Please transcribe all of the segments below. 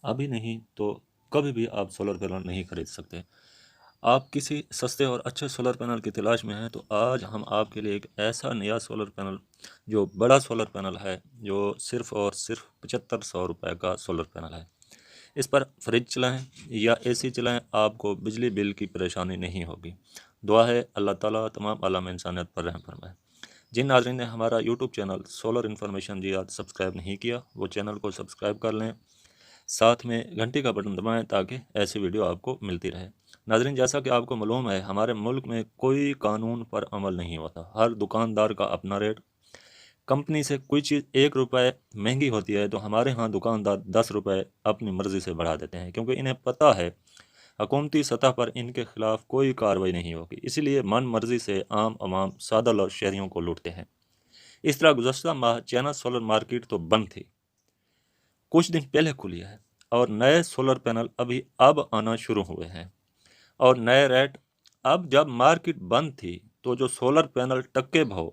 अभी नहीं तो कभी भी आप सोलर पैनल नहीं खरीद सकते। आप किसी सस्ते और अच्छे सोलर पैनल की तलाश में हैं तो आज हम आपके लिए एक ऐसा नया सोलर पैनल, जो बड़ा सोलर पैनल है, जो सिर्फ़ और सिर्फ 7500 रुपये का सोलर पैनल है। इस पर फ्रिज चलाएं या एसी चलाएं, आपको बिजली बिल की परेशानी नहीं होगी। दुआ है अल्लाह ताला तमाम आलम इंसानियत पर रहम फरमाए। जिन नाज़रीन ने हमारा यूट्यूब चैनल सोलर इन्फॉर्मेशन जी आज सब्सक्राइब नहीं किया, वो चैनल को सब्सक्राइब कर लें, साथ में घंटी का बटन दबाएं ताकि ऐसी वीडियो आपको मिलती रहे। नाज़रीन, जैसा कि आपको मालूम है, हमारे मुल्क में कोई कानून पर अमल नहीं होता। हर दुकानदार का अपना रेट। कंपनी से कोई चीज़ 1 रुपये महंगी होती है तो हमारे यहाँ दुकानदार 10 रुपये अपनी मर्ज़ी से बढ़ा देते हैं, क्योंकि इन्हें पता है हुकूमती सतह पर इनके खिलाफ कोई कार्रवाई नहीं होगी। इसलिए मन मर्जी से आम आवाम सादा लोग शहरियों को लूटते हैं। इस तरह गुज़श्ता माह चाइना सोलर मार्केट तो बंद थी, कुछ दिन पहले खुली है, और नए सोलर पैनल अब आना शुरू हुए हैं और नए रेट। अब जब मार्केट बंद थी तो जो सोलर पैनल टक्के भाव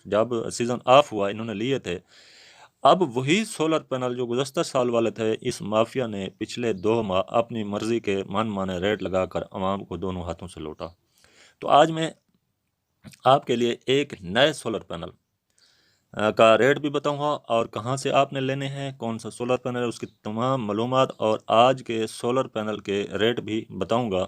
जब सीज़न ऑफ हुआ इन्होंने लिए थे, अब वही सोलर पैनल जो गुज़श्ता साल वाले थे, इस माफिया ने पिछले 2 माह अपनी मर्जी के मन माने रेट लगाकर आवाम को दोनों हाथों से लूटा। तो आज मैं आपके लिए एक नए सोलर पैनल का रेट भी बताऊंगा और कहां से आपने लेने हैं, कौन सा सोलर पैनल है, उसकी तमाम मालूमात और आज के सोलर पैनल के रेट भी बताऊंगा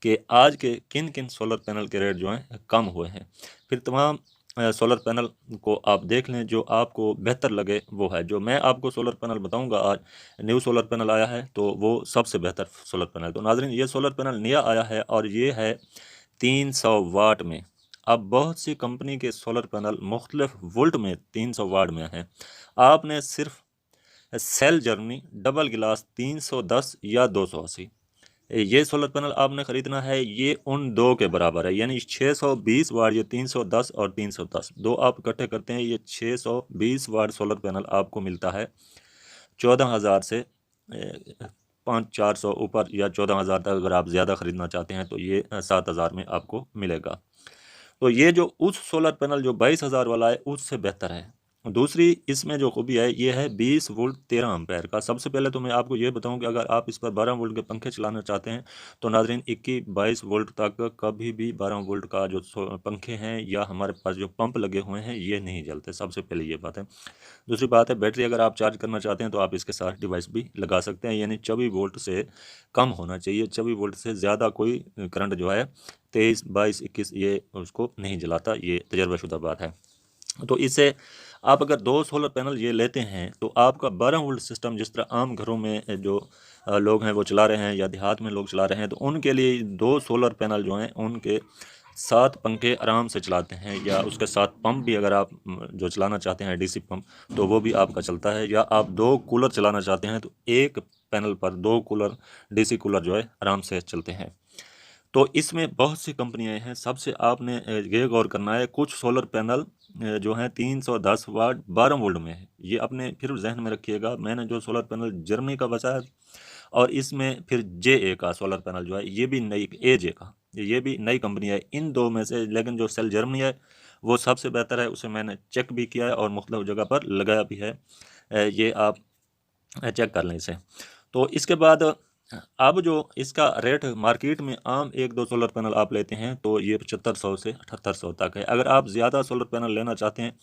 कि आज के किन किन सोलर पैनल के रेट जो हैं कम हुए हैं। फिर तमाम सोलर पैनल को आप देख लें, जो आपको बेहतर लगे वो है। जो मैं आपको सोलर पैनल बताऊंगा, आज न्यू सोलर पैनल आया है तो वो सबसे बेहतर सोलर पैनल। तो नाज़रीन, ये सोलर पैनल नया आया है और ये है 300 वाट में। अब बहुत सी कंपनी के सोलर पैनल मुख्तलिफ वोल्ट में 300 वाट में हैं। आपने सिर्फ सेल जर्मनी डबल गिलास 310 या 280 ये सोलर पैनल आपने ख़रीदना है। ये उन दो के बराबर है, यानी 620 वाट, ये 310 और 310 दो आप इकट्ठे करते हैं, ये 620 वाट सोलर पैनल आपको मिलता है 14,000 से 5-400 ऊपर, या 14,000 तक अगर आप ज़्यादा ख़रीदना चाहते हैं तो ये 7,000 में आपको मिलेगा। तो ये जो उस सोलर पैनल जो 22,000 वाला है उससे बेहतर है। दूसरी इसमें जो खूबी है, ये है 20 वोल्ट 13 एम्पेयर का। सबसे पहले तो मैं आपको ये बताऊं कि अगर आप इस पर 12 वोल्ट के पंखे चलाना चाहते हैं तो नाज़रीन 21-22 वोल्ट तक कभी भी 12 वोल्ट का जो पंखे हैं या हमारे पास जो पंप लगे हुए हैं ये नहीं जलते। सबसे पहले ये बात है। दूसरी बात है, बैटरी अगर आप चार्ज करना चाहते हैं तो आप इसके साथ डिवाइस भी लगा सकते हैं, यानी 24 वोल्ट से कम होना चाहिए। 24 वोल्ट से ज़्यादा कोई करंट जो है 23, 22, 21 ये उसको नहीं जलाता, ये तजर्बाशुदा बात है। तो इससे आप अगर 2 सोलर पैनल ये लेते हैं तो आपका 12 वोल्ट सिस्टम, जिस तरह आम घरों में जो लोग हैं वो चला रहे हैं या देहात में लोग चला रहे हैं, तो उनके लिए 2 सोलर पैनल जो हैं उनके 7 पंखे आराम से चलाते हैं। या उसके साथ पंप भी अगर आप जो चलाना चाहते हैं डीसी पंप, तो वो भी आपका चलता है। या आप 2 कूलर चलाना चाहते हैं तो एक पैनल पर 2 कूलर डीसी कूलर जो है आराम से चलते हैं। तो इसमें बहुत सी कंपनियां हैं। सबसे आपने ये गौर करना है, कुछ सोलर पैनल जो हैं 310 वाट 12 वोल्ट में है। ये अपने फिर जहन में रखिएगा। मैंने जो सोलर पैनल जर्मनी का बताया, और इसमें फिर जे का सोलर पैनल जो है ये भी नई जे का, ये भी नई कंपनी है। इन दो में से लेकिन जो सेल जर्मनी है वो सबसे बेहतर है। उसे मैंने चेक भी किया है और मुख्तलिफ जगह पर लगाया भी है। ये आप चेक कर लें इसे। तो इसके बाद अब जो इसका रेट मार्केट में आम 1-2 सोलर पैनल आप लेते हैं तो ये 7500 से 7800 तक है। अगर आप ज़्यादा सोलर पैनल लेना चाहते हैं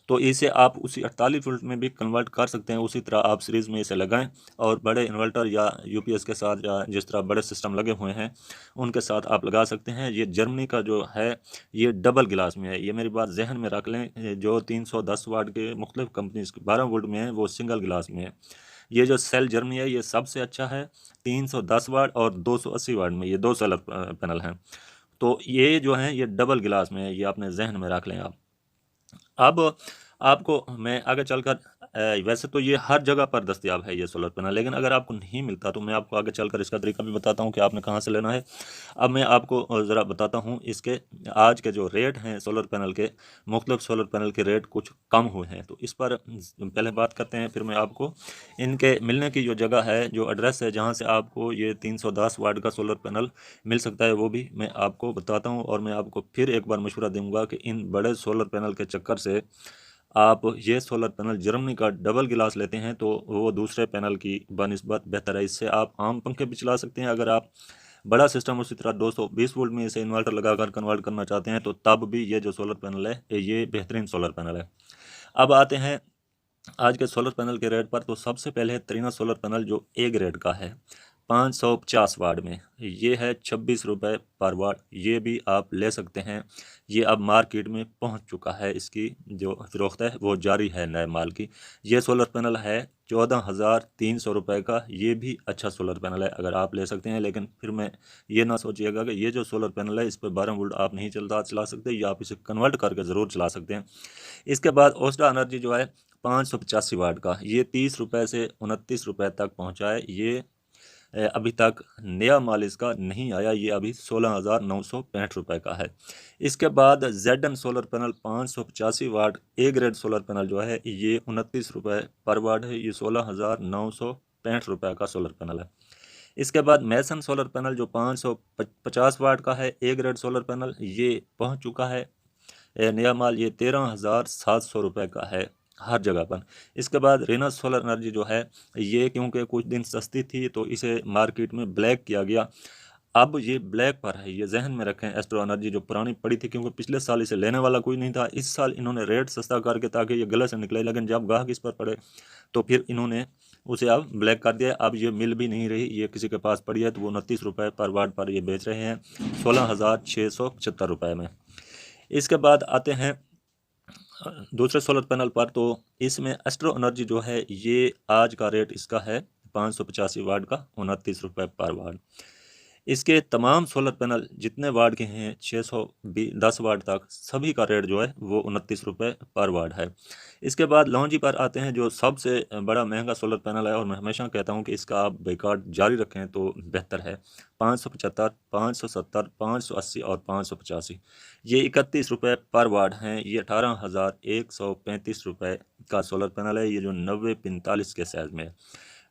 तो इसे आप उसी 48 वोल्ट में भी कन्वर्ट कर सकते हैं। उसी तरह आप सीरीज़ में इसे लगाएं और बड़े इन्वर्टर या यूपीएस के साथ, या जिस तरह बड़े सिस्टम लगे हुए हैं उनके साथ आप लगा सकते हैं। ये जर्मनी का जो है ये डबल गिलास में है। ये मेरी बात जहन में रख लें, जो 310 वाट के मुख्तलिफ कंपनीज 12 वोल्ट में है वो सिंगल गिलास में है। ये जो सेल जर्मनी है ये सबसे अच्छा है 310 वाट और 280 वाट में, ये 2 सोलर पैनल हैं। तो ये जो हैं ये डबल गिलास में है, ये आपने जहन में रख लें आप। अब आपको मैं आगे चलकर वैसे तो ये हर जगह पर दस्तयाब है ये सोलर पैनल, लेकिन अगर आपको नहीं मिलता तो मैं आपको आगे चलकर इसका तरीका भी बताता हूँ कि आपने कहाँ से लेना है। अब मैं आपको ज़रा बताता हूँ इसके आज के जो रेट हैं सोलर पैनल के, मुख्तलिफ सोलर पैनल के रेट कुछ कम हुए हैं। तो इस पर पहले बात करते हैं, फिर मैं आपको इनके मिलने की जो जगह है, जो एड्रेस है जहाँ से आपको ये 310 वाट का सोलर पैनल मिल सकता है, वो भी मैं आपको बताता हूँ। और मैं आपको फिर एक बार मशवरा दूंगा कि इन बड़े सोलर पैनल के चक्कर से आप ये सोलर पैनल जर्मनी का डबल गिलास लेते हैं तो वो दूसरे पैनल की बनिस्बत बेहतर है। इससे आप आम पंखे भी चला सकते हैं। अगर आप बड़ा सिस्टम उसी तरह 220 वोल्ट में इसे इन्वर्टर लगाकर कन्वर्ट करना चाहते हैं तो तब भी ये जो सोलर पैनल है ये बेहतरीन सोलर पैनल है। अब आते हैं आज के सोलर पैनल के रेट पर। तो सबसे पहले है त्रिना सोलर पैनल जो ए ग्रेड का है 550 वाट में, ये है 26 रुपये पर वाट। ये भी आप ले सकते हैं। ये अब मार्केट में पहुंच चुका है, इसकी जो फ़रोख्त है वो जारी है नए माल की। ये सोलर पैनल है 14,300 रुपये का। ये भी अच्छा सोलर पैनल है, अगर आप ले सकते हैं। लेकिन फिर मैं ये ना सोचिएगा कि ये जो सोलर पैनल है इस पर 12 वोल्ट आप नहीं चला सकते, या आप इसे कन्वर्ट करके ज़रूर चला सकते हैं। इसके बाद ओस्टा एनर्जी जो है 585 वाट का, ये 30 रुपये से 29 रुपये तक पहुँचा है। ये अभी तक नया माल इसका नहीं आया, ये अभी 16,965 रुपये का है। इसके बाद ZN solar panel 585 watt A grade solar panel जो है ये 29 रुपये पर वाट है। ये 16,965 रुपये का सोलर पैनल है। इसके बाद मैसन सोलर पैनल जो 550 वाट का है ए ग्रेड सोलर पैनल, ये पहुंच चुका है नया माल। ये 13,700 रुपये का है हर जगह पर। इसके बाद रेना सोलर एनर्जी जो है ये क्योंकि कुछ दिन सस्ती थी तो इसे मार्केट में ब्लैक किया गया। अब ये ब्लैक पर है, ये जहन में रखें। एस्ट्रो एनर्जी जो पुरानी पड़ी थी, क्योंकि पिछले साल इसे लेने वाला कोई नहीं था, इस साल इन्होंने रेट सस्ता करके ताकि ये गले से निकले, लेकिन जब गाहक इस पर पड़े तो फिर इन्होंने उसे अब ब्लैक कर दिया। अब ये मिल भी नहीं रही, ये किसी के पास पड़ी है तो वो 29 रुपये पर वाट पर ये बेच रहे हैं 16,675 रुपये में। इसके बाद आते हैं दूसरे सोलर पैनल पर। तो इसमें एस्ट्रो एनर्जी जो है ये आज का रेट इसका है 585 वाट का 29 रुपये पर वाट। इसके तमाम सोलर पैनल जितने वाट के हैं 610 वाट तक, सभी का रेट जो है वो 29 रुपये पर वाट है। इसके बाद लॉन्जी पर आते हैं जो सबसे बड़ा महंगा सोलर पैनल है, और मैं हमेशा कहता हूं कि इसका आप बाइकाट जारी रखें तो बेहतर है। 575, 570, 580 और 585, ये 31 रुपये पर वाट हैं। ये 18,135 रुपये का सोलर पैनल है, ये जो 9045 के साइज में है।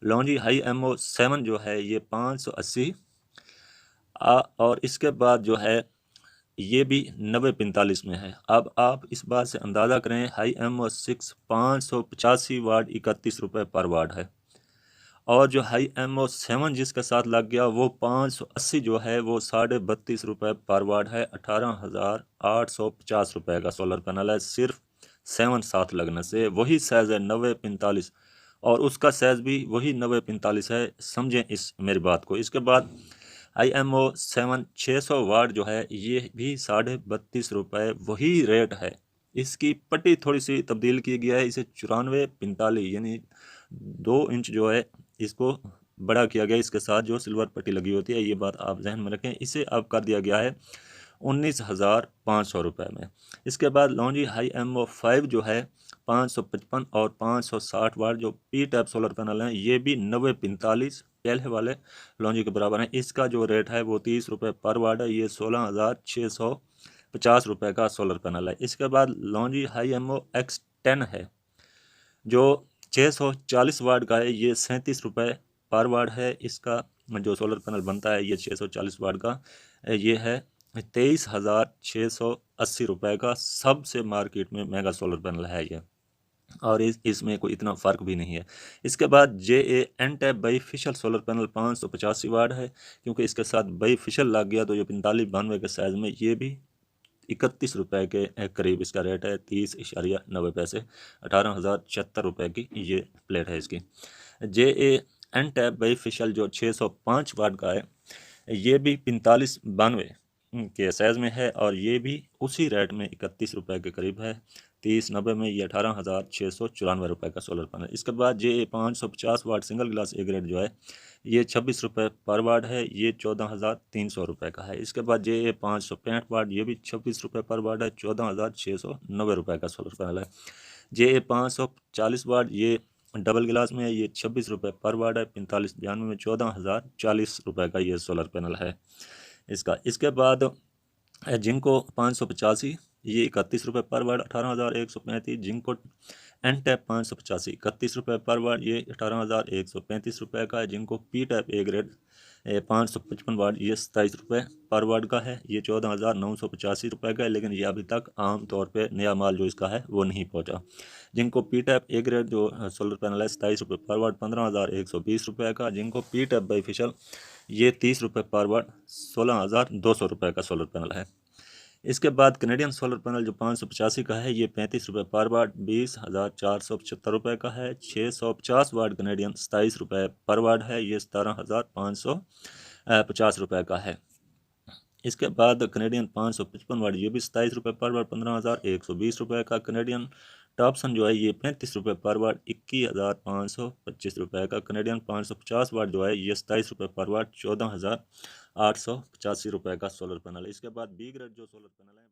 लॉन्जी हाई MO 7 जो है ये 580, और इसके बाद जो है ये भी 9045 में है। अब आप इस बात से अंदाज़ा करें, हाई MO 6 585 वाट 31 रुपये पर वाट है, और जो हाई MO 7 जिसके साथ लग गया वो 580 जो है वो 32.5 रुपये पर वाट है। 18,850 रुपये का सोलर पैनल है, सिर्फ 7 साथ लगने से। वही साइज़ है 9045, और उसका साइज़ भी वही 9045 है, समझें इस मेरी बात को। इसके बाद IMO 7 600 वाट जो है ये भी 32.5 रुपये वही रेट है। इसकी पट्टी थोड़ी सी तब्दील की गया है, इसे 9445 यानी 2 इंच जो है इसको बड़ा किया गया। इसके साथ जो सिल्वर पट्टी लगी होती है, ये बात आप जहन में रखें। इसे अब कर दिया गया है 19,500 रुपये में। इसके बाद लॉन्जी हाई MO 5 जो है 555 और 560 वाट जो P टाइप सोलर पैनल हैं, ये भी 9045 पहले वाले लॉन्जी के बराबर हैं। इसका जो रेट है वो 30 रुपये पर वाट है। ये 16,650 रुपये का सोलर पैनल है। इसके बाद लॉन्जी हाई MO X10 है जो 640 वाट का है, ये 37 रुपये पर वाट है। इसका जो सोलर पैनल बनता है ये 640 वाट का, ये है 23,680 रुपये का। सबसे मार्केट में महंगा सोलर पैनल है ये, और इसमें कोई इतना फ़र्क भी नहीं है। इसके बाद JAN type bifacial solar panel 585 वाट है, क्योंकि इसके साथ बाईफिशियल लग गया तो ये 4592 के साइज़ में, ये भी 31 रुपये के करीब इसका रेट है। 30.90 पैसे, 18,076 रुपये की ये प्लेट है इसकी। JAN टाइप बाईफिशियल जो 605 वाट का है, ये भी 4592 के साइज़ में है, और ये भी उसी रेट में 31 रुपये के करीब है। 3090 में ये 18,694 रुपये का सोलर पैनल। इसके बाद JA 550 watt single glass A grade जो है ये 26 रुपये पर वाट है, ये 14,300 रुपये का है। इसके बाद JA 565 वाट, ये भी 26 रुपये पर वाट है, 14,690 रुपये का सोलर पैनल है। JA 540 वाट, ये डबल ग्लास में है, ये 26 रुपये पर वाट है, 4592 में 14,040 रुपये का ये सोलर पैनल है इसका। इसके बाद जिंको 585, ये 31 रुपये पर वाट, 18,135। जिंको एन टैप 585 31 रुपये पर वाट, ये 18,135 का है। जिनको पी टैप ए ग्रेड 555 वाट, ये 27 रुपये पर वाट का है। ये 14,985 का है, लेकिन ये अभी तक आम तौर पे नया माल जो इसका है वो नहीं पहुंचा। जिनको पी टैप ए ग्रेड जो सोलर पैनल है 27 रुपये पर वाट, 15,120 का। जिनको पी टैप बाईफिशियल ये 30 रुपये पर वाट, 16,200 का सोलर पैनल है। इसके बाद कनेडियन सोलर पैनल जो 585 का है, ये 35 रुपये पर वाट, 20,475 का है। 650 वाट कनेडियन 27 रुपये पर वाट है, ये 17,550 का है। इसके बाद कनेडियन 555 वाट, ये भी 27 रुपये पर वाट, 15,120 का। कनेडियन टॉपसन जो है ये 35 रुपये पर वाट, 21,525 का। कनेडियन 550 वाट जो है ये 27 रुपये पर वाट, 14,885 का सोलर पैनल है। इसके बाद बी ग्रेड जो सोलर पैनल है